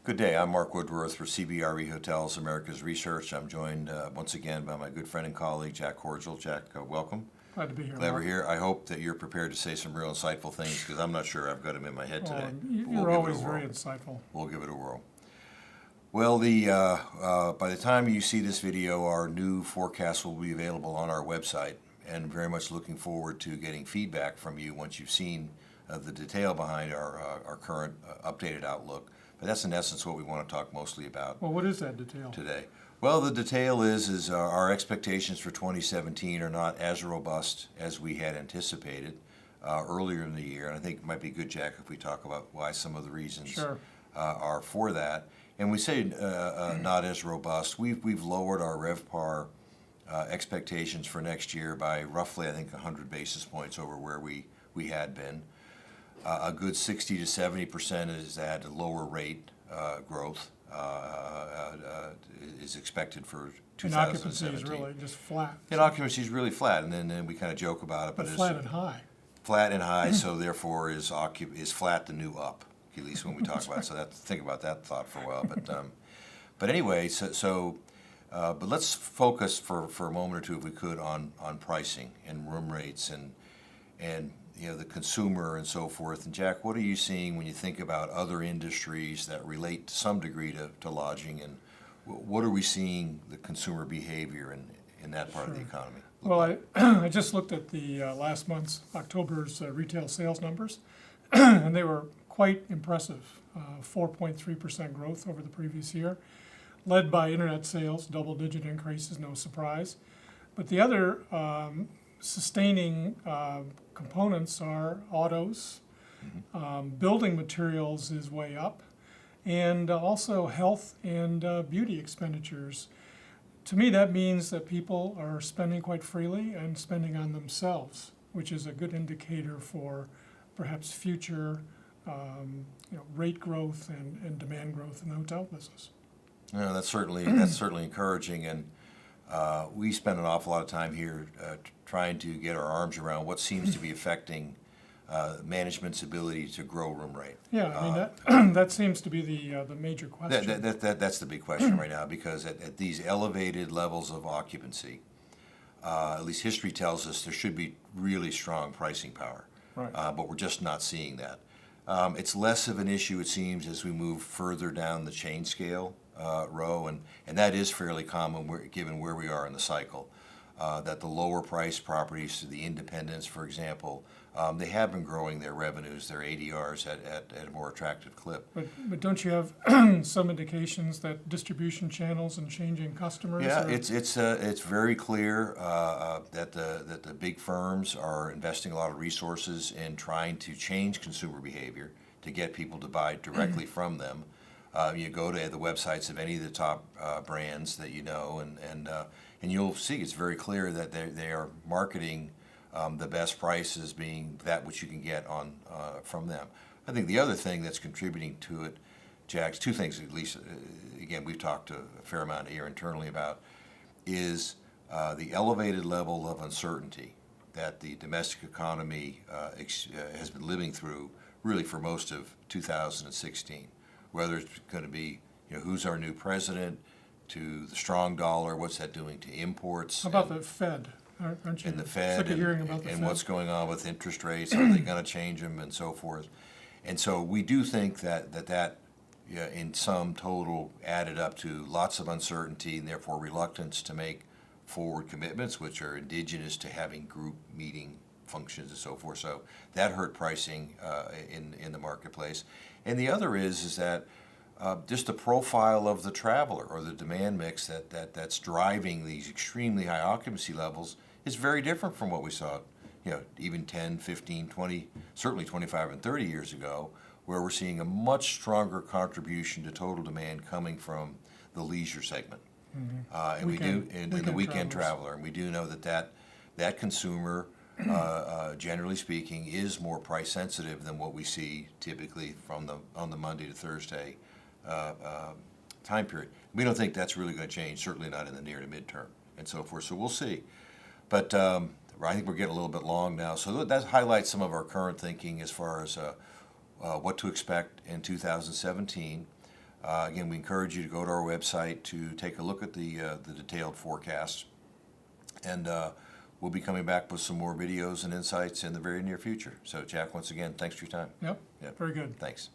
Good day. I'm Mark Woodworth for CBRE Hotels Americas Research. I'm joined once again by my good friend and colleague, Jack Corgel. Jack, welcome. Glad to be here, Glad Mark. we're here. I hope that you're prepared to say some real insightful things because I'm not sure I've got them in my head today. But You're give it a always whirl. very insightful. We'll give it a whirl. Well, by the time you see this video, our new forecast will be available on our website, and very much looking forward to getting feedback from you once you've seen the detail behind our current updated outlook. But that's in essence what we want to talk mostly about Well, what is that detail? today. Well, the detail is our expectations for 2017 are not as robust as we had anticipated earlier in the year, and I think it might be good, Jack, if we talk about why some of the reasons Sure. are for that. And we say not as robust. We've lowered our RevPAR expectations for next year by roughly, I think, 100 basis points over where we had been. A good 60 to 70% is at a lower rate growth is expected for And occupancy 2017. is really just flat. And occupancy is really flat, and then we kind of joke about it, But it's flat and high. flat and high, so therefore is flat the new up, at least when we talk about it. So think about that thought for a while. But anyway, but let's focus for a moment or two, if we could, on pricing and room rates and the consumer and so forth. And Jack, what are you seeing when you think about other industries that relate to some degree to lodging, and what are we seeing the consumer behavior in that part of the economy? Well, I just looked at the last month's October's retail sales numbers, and they were quite impressive. 4.3% growth over the previous year, led by internet sales, double-digit increases, no surprise. But the other sustaining components are autos, building materials is way up, and also health and beauty expenditures. To me, that means that people are spending quite freely and spending on themselves, which is a good indicator for perhaps future rate growth and demand growth in the hotel business. Yeah, that's certainly encouraging, and we spend an awful lot of time here trying to get our arms around what seems to be affecting management's ability to grow room rate. Yeah, I mean, that seems to be the major question. That's the big question right now, because at these elevated levels of occupancy, at least history tells us there should be really strong pricing power, Right. But we're just not seeing that. It's less of an issue, it seems, as we move further down the chain scale row, and that is fairly common given where we are in the cycle. That the lower price properties, the independents, for example, they have been growing their revenues, their ADRs at a more attractive clip. But don't you have some indications that distribution channels and changing customers? Yeah, it's very clear that the big firms are investing a lot of resources in trying to change consumer behavior to get people to buy directly from them. You go to the websites of any of the top brands that you know, and you'll see it's very clear that they are marketing the best prices being that which you can get from them. I think the other thing that's contributing to it, Jack, two things at least, again, we've talked a fair amount here internally about, is the elevated level of uncertainty that the domestic economy has been living through really for most of 2016. Whether it's going to be, who's our new president, to the strong dollar, what's that doing to imports? How about the Fed? Aren't you And the Fed, sick of hearing about the and Fed? what's going on with interest rates? Are they going to change them, and so forth? And so we do think that in sum total added up to lots of uncertainty, and therefore reluctance to make forward commitments, which are indigenous to having group meeting functions and so forth. So that hurt pricing in the marketplace. And the other is that just the profile of the traveler, or the demand mix that's driving these extremely high occupancy levels, is very different from what we saw, even 10, 15, 20, certainly 25 and 30 years ago, where we're seeing a much stronger contribution to total demand coming from the leisure segment. And the weekend traveler. And we do know that consumer, generally speaking, is more price sensitive than what we see typically on the Monday to Thursday time period. We don't think that's really going to change, certainly not in the near to midterm and so forth. So we'll see. But I think we're getting a little bit long now. So that highlights some of our current thinking as far as what to expect in 2017. Again, we encourage you to go to our website to take a look at the detailed forecasts. And we'll be coming back with some more videos and insights in the very near future. So, Jack, once again, thanks for your time. Yep, Yep. very good. Thanks.